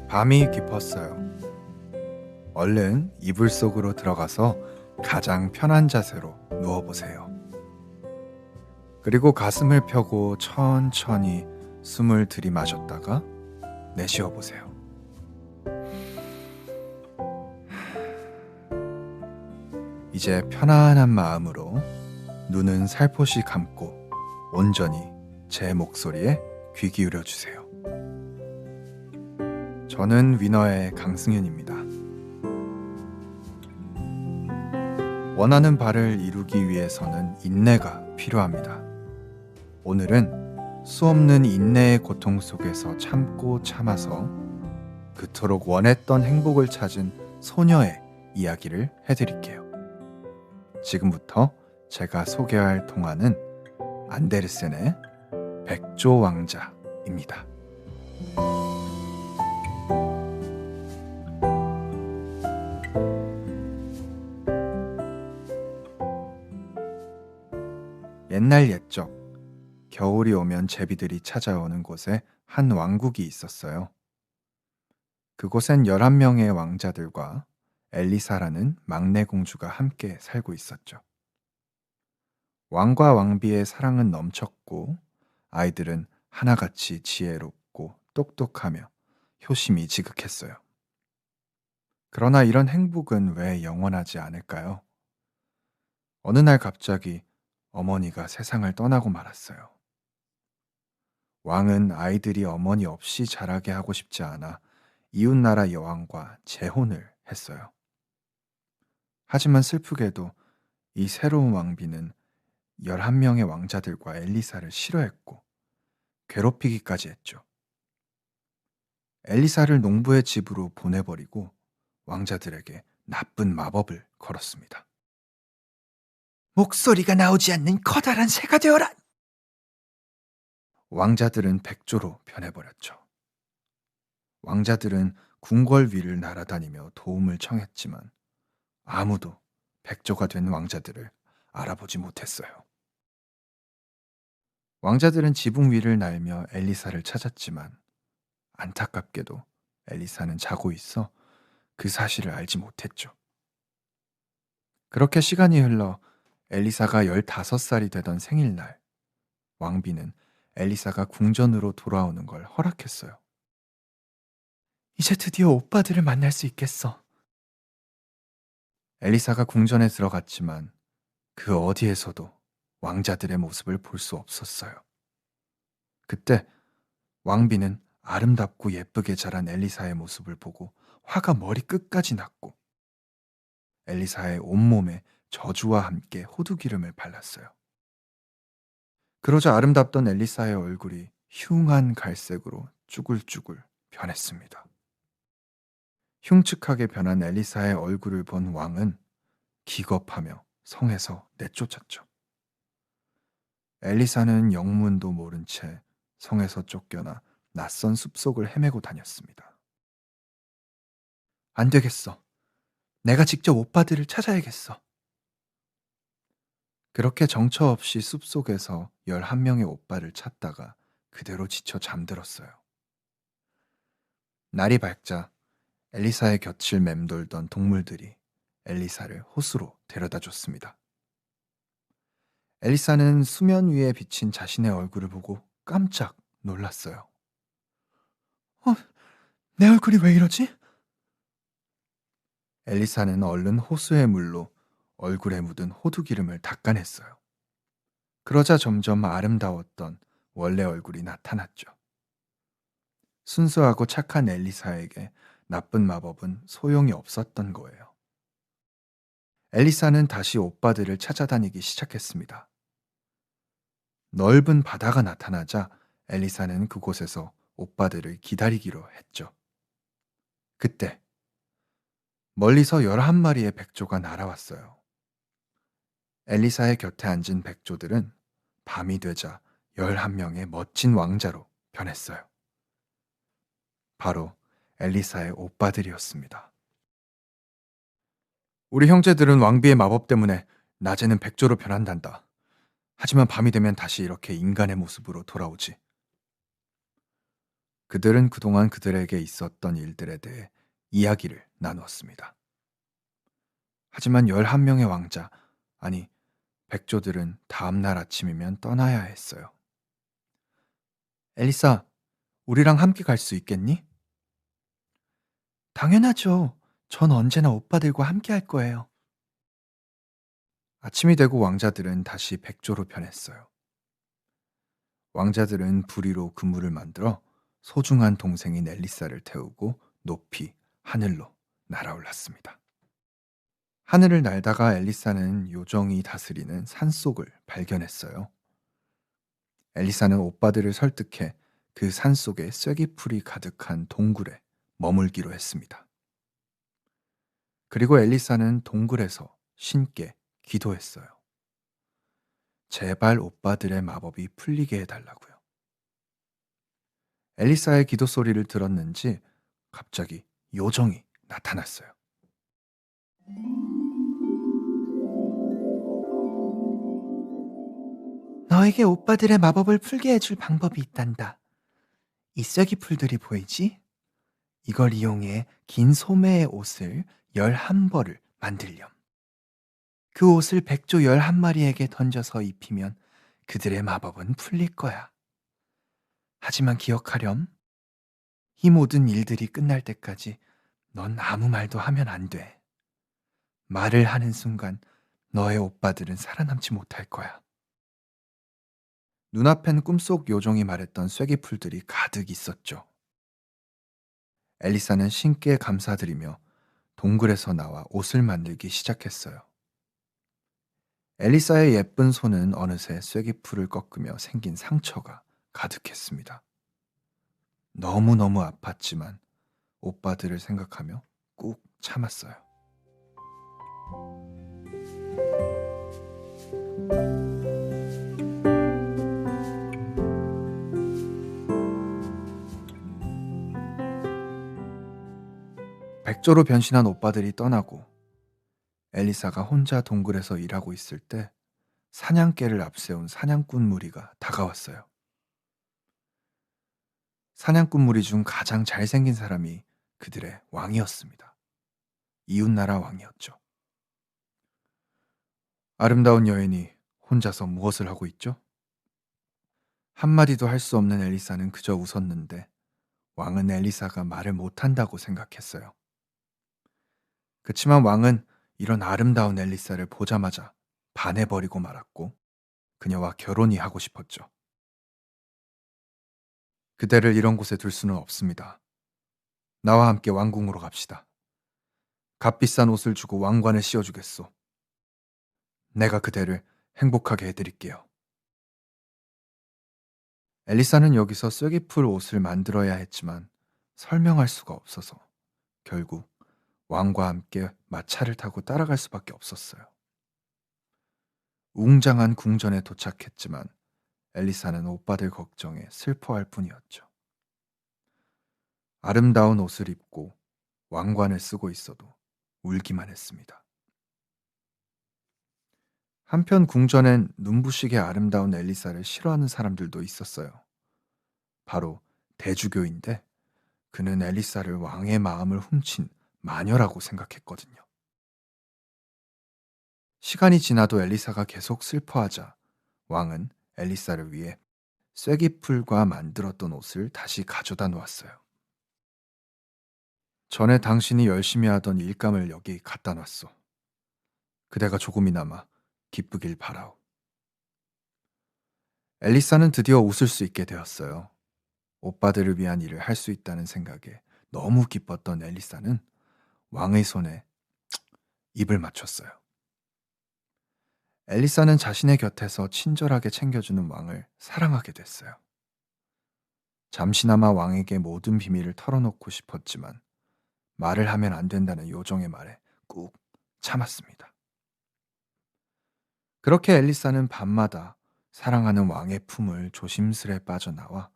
밤이 깊었어요. 얼른 이불 속으로 들어가서 가장 편한 자세로 누워보세요. 그리고 가슴을 펴고 천천히 숨을 들이마셨다가 내쉬어 보세요. 이제 편안한 마음으로 눈은 살포시 감고 온전히 제 목소리에 귀 기울여 주세요. 저는 위너의 강승윤입니다. 원하는 바를 이루기 위해서는 인내가 필요합니다. 오늘은 수없는 인내의 고통 속에서 참고 참아서 그토록 원했던 행복을 찾은 소녀의 이야기를 해드릴게요. 지금부터 제가 소개할 동화는 안데르센의 백조 왕자입니다. 옛날 옛적 겨울이 오면 제비들이 찾아오는 곳에 한 왕국이 있었어요. 그곳엔 11명의 왕자들과 엘리사라는 막내 공주가 함께 살고 있었죠. 왕과 왕비의 사랑은 넘쳤고 아이들은 하나같이 지혜롭고 똑똑하며 효심이 지극했어요. 그러나 이런 행복은 왜 영원하지 않을까요? 어느 날 갑자기 어머니가 세상을 떠나고 말았어요. 왕은 아이들이 어머니 없이 자라게 하고 싶지 않아 이웃나라 여왕과 재혼을 했어요. 하지만 슬프게도 이 새로운 왕비는 11명의 왕자들과 엘리사를 싫어했고 괴롭히기까지 했죠. 엘리사를 농부의 집으로 보내버리고 왕자들에게 나쁜 마법을 걸었습니다. 목소리가 나오지 않는 커다란 새가 되어라! 왕자들은 백조로 변해버렸죠. 왕자들은 궁궐 위를 날아다니며 도움을 청했지만 아무도 백조가 된 왕자들을 알아보지 못했어요. 왕자들은 지붕 위를 날며 엘리사를 찾았지만 안타깝게도 엘리사는 자고 있어 그 사실을 알지 못했죠. 그렇게 시간이 흘러 엘리사가 15살이 되던 생일날, 왕비는 엘리사가 궁전으로 돌아오는 걸 허락했어요. 이제 드디어 오빠들을 만날 수 있겠어. 엘리사가 궁전에 들어갔지만 그 어디에서도 왕자들의 모습을 볼 수 없었어요. 그때 왕비는 아름답고 예쁘게 자란 엘리사의 모습을 보고 화가 머리 끝까지 났고 엘리사의 온몸에 저주와 함께 호두기름을 발랐어요. 그러자 아름답던 엘리사의 얼굴이 흉한 갈색으로 쭈글쭈글 변했습니다. 흉측하게 변한 엘리사의 얼굴을 본 왕은 기겁하며 성에서 내쫓았죠. 엘리사는 영문도 모른 채 성에서 쫓겨나 낯선 숲속을 헤매고 다녔습니다. 안 되겠어. 내가 직접 오빠들을 찾아야겠어. 그렇게 정처 없이 숲속에서 11명의 오빠를 찾다가 그대로 지쳐 잠들었어요. 날이 밝자 엘리사의 곁을 맴돌던 동물들이 엘리사를 호수로 데려다 줬습니다. 엘리사는 수면 위에 비친 자신의 얼굴을 보고 깜짝 놀랐어요. 내 얼굴이 왜 이러지? 엘리사는 얼른 호수의 물로 얼굴에 묻은 호두기름을 닦아냈어요. 그러자 점점 아름다웠던 원래 얼굴이 나타났죠. 순수하고 착한 엘리사에게 나쁜 마법은 소용이 없었던 거예요. 엘리사는 다시 오빠들을 찾아다니기 시작했습니다. 넓은 바다가 나타나자 엘리사는 그곳에서 오빠들을 기다리기로 했죠. 그때 멀리서 11마리의 백조가 날아왔어요. 엘리사의 곁에 앉은 백조들은 밤이 되자 11명의 멋진 왕자로 변했어요. 바로 엘리사의 오빠들이었습니다. 우리 형제들은 왕비의 마법 때문에 낮에는 백조로 변한단다. 하지만 밤이 되면 다시 이렇게 인간의 모습으로 돌아오지. 그들은 그동안 그들에게 있었던 일들에 대해 이야기를 나누었습니다. 하지만 11명의 왕자, 아니, 백조들은 다음 날 아침이면 떠나야 했어요. 엘리사, 우리랑 함께 갈 수 있겠니? 당연하죠. 전 언제나 오빠들과 함께 할 거예요. 아침이 되고 왕자들은 다시 백조로 변했어요. 왕자들은 부리로 그물을 만들어 소중한 동생인 엘리사를 태우고 높이 하늘로 날아올랐습니다. 하늘을 날다가 엘리사는 요정이 다스리는 산속을 발견했어요. 엘리사는 오빠들을 설득해 그 산속에 쐐기풀이 가득한 동굴에 머물기로 했습니다. 그리고 엘리사는 동굴에서 신께 기도했어요. 제발 오빠들의 마법이 풀리게 해달라고요. 엘리사의 기도 소리를 들었는지 갑자기 요정이 나타났어요. 너에게 오빠들의 마법을 풀게 해줄 방법이 있단다. 이 쐐기풀들이 보이지? 이걸 이용해 긴 소매의 옷을 11벌을 만들렴. 그 옷을 백조 11마리에게 던져서 입히면 그들의 마법은 풀릴 거야. 하지만 기억하렴. 이 모든 일들이 끝날 때까지 넌 아무 말도 하면 안 돼. 말을 하는 순간 너의 오빠들은 살아남지 못할 거야. 눈앞엔 꿈속 요정이 말했던 쐐기풀들이 가득 있었죠. 엘리사는 신께 감사드리며 동굴에서 나와 옷을 만들기 시작했어요. 엘리사의 예쁜 손은 어느새 쐐기풀을 꺾으며 생긴 상처가 가득했습니다. 너무너무 아팠지만 오빠들을 생각하며 꾹 참았어요. 백조로 변신한 오빠들이 떠나고 엘리사가 혼자 동굴에서 일하고 있을 때 사냥개를 앞세운 사냥꾼 무리가 다가왔어요. 사냥꾼 무리 중 가장 잘생긴 사람이 그들의 왕이었습니다. 이웃나라 왕이었죠. 아름다운 여인이 혼자서 무엇을 하고 있죠? 한마디도 할 수 없는 엘리사는 그저 웃었는데 왕은 엘리사가 말을 못한다고 생각했어요. 그치만 왕은 이런 아름다운 엘리사를 보자마자 반해버리고 말았고 그녀와 결혼이 하고 싶었죠. 그대를 이런 곳에 둘 수는 없습니다. 나와 함께 왕궁으로 갑시다. 값비싼 옷을 주고 왕관을 씌워주겠소. 내가 그대를 행복하게 해드릴게요. 엘리사는 여기서 쐐기풀 옷을 만들어야 했지만 설명할 수가 없어서 결국 왕과 함께 마차를 타고 따라갈 수밖에 없었어요. 웅장한 궁전에 도착했지만 엘리사는 오빠들 걱정에 슬퍼할 뿐이었죠. 아름다운 옷을 입고 왕관을 쓰고 있어도 울기만 했습니다. 한편 궁전엔 눈부시게 아름다운 엘리사를 싫어하는 사람들도 있었어요. 바로 대주교인데 그는 엘리사를 왕의 마음을 훔친 마녀라고 생각했거든요. 시간이 지나도 엘리사가 계속 슬퍼하자 왕은 엘리사를 위해 쐐기풀과 만들었던 옷을 다시 가져다 놓았어요. 전에 당신이 열심히 하던 일감을 여기 갖다 놨어. 그대가 조금이나마 기쁘길 바라오. 엘리사는 드디어 웃을 수 있게 되었어요. 오빠들을 위한 일을 할 수 있다는 생각에 너무 기뻤던 엘리사는 왕의 손에 입을 맞췄어요. 엘리사는 자신의 곁에서 친절하게 챙겨주는 왕을 사랑하게 됐어요. 잠시나마 왕에게 모든 비밀을 털어놓고 싶었지만 말을 하면 안 된다는 요정의 말에 꾹 참았습니다. 그렇게 엘리사는 밤마다 사랑하는 왕의 품을 조심스레 빠져나와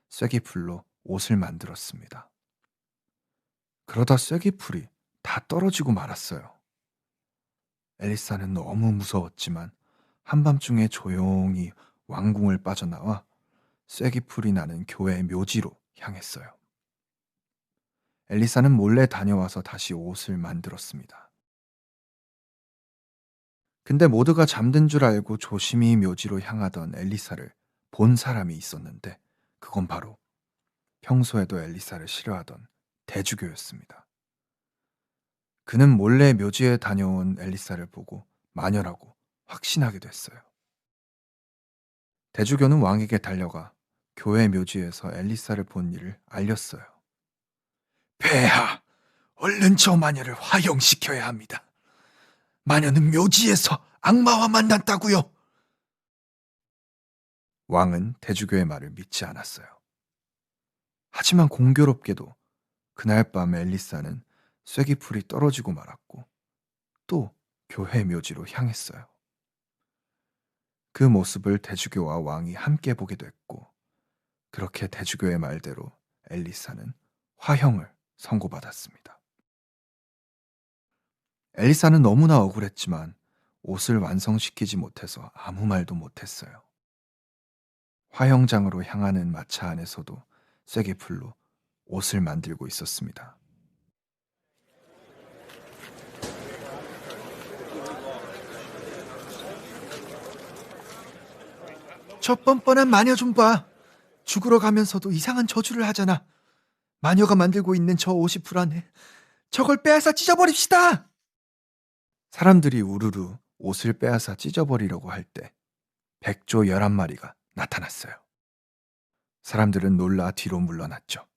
쐐기풀로 옷을 만들었습니다. 그러다 쐐기풀이 다 떨어지고 말았어요. 엘리사는 너무 무서웠지만 한밤중에 조용히 왕궁을 빠져나와 쐐기풀이 나는 교회의 묘지로 향했어요. 엘리사는 몰래 다녀와서 다시 옷을 만들었습니다. 근데 모두가 잠든 줄 알고 조심히 묘지로 향하던 엘리사를 본 사람이 있었는데 그건 바로 평소에도 엘리사를 싫어하던 대주교였습니다. 그는 몰래 묘지에 다녀온 엘리사를 보고 마녀라고 확신하게 됐어요. 대주교는 왕에게 달려가 교회 묘지에서 엘리사를 본 일을 알렸어요. 폐하, 얼른 저 마녀를 화형시켜야 합니다. 마녀는 묘지에서 악마와 만났다고요. 왕은 대주교의 말을 믿지 않았어요. 하지만 공교롭게도 그날 밤 엘리사는 쐐기풀이 떨어지고 말았고 또 교회 묘지로 향했어요. 그 모습을 대주교와 왕이 함께 보게 됐고 그렇게 대주교의 말대로 엘리사는 화형을 선고받았습니다. 엘리사는 너무나 억울했지만 옷을 완성시키지 못해서 아무 말도 못했어요. 화형장으로 향하는 마차 안에서도 쐐기풀로 옷을 만들고 있었습니다. 저 뻔뻔한 마녀 좀 봐. 죽으러 가면서도 이상한 저주를 하잖아. 마녀가 만들고 있는 저 옷이 불안해. 저걸 빼앗아 찢어버립시다. 사람들이 우르르 옷을 빼앗아 찢어버리려고 할 때 백조 11마리가 나타났어요. 사람들은 놀라 뒤로 물러났죠.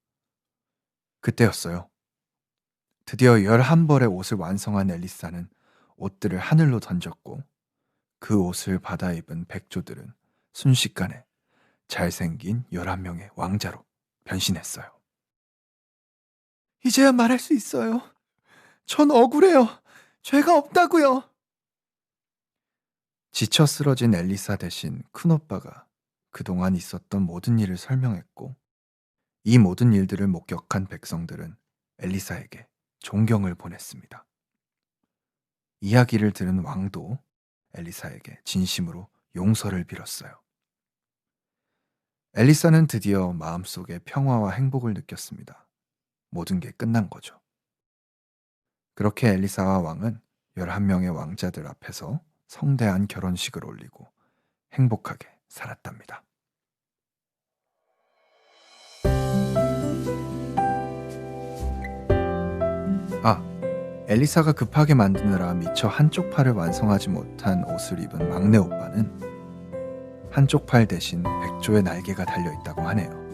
그때였어요. 드디어 11벌의 옷을 완성한 엘리사는 옷들을 하늘로 던졌고 그 옷을 받아 입은 백조들은 순식간에 잘생긴 11명의 왕자로 변신했어요. 이제야 말할 수 있어요. 전 억울해요. 죄가 없다고요. 지쳐 쓰러진 엘리사 대신 큰오빠가 그동안 있었던 모든 일을 설명했고 이 모든 일들을 목격한 백성들은 엘리사에게 존경을 보냈습니다. 이야기를 들은 왕도 엘리사에게 진심으로 용서를 빌었어요. 엘리사는 드디어 마음속에 평화와 행복을 느꼈습니다. 모든 게 끝난 거죠. 그렇게 엘리사와 왕은 11명의 왕자들 앞에서 성대한 결혼식을 올리고 행복하게 살았답니다. 엘리사가 급하게 만드느라 미처 한쪽 팔을 완성하지 못한 옷을 입은 막내 오빠는 한쪽 팔 대신 백조의 날개가 달려있다고 하네요.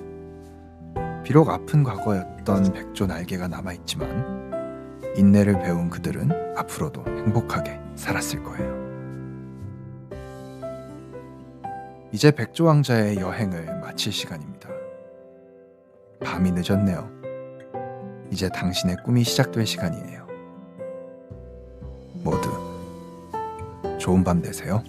비록 아픈 과거였던 백조 날개가 남아있지만 인내를 배운 그들은 앞으로도 행복하게 살았을 거예요. 이제 백조 왕자의 여행을 마칠 시간입니다. 밤이 늦었네요. 이제 당신의 꿈이 시작될 시간이에요. 모두 좋은 밤 되세요.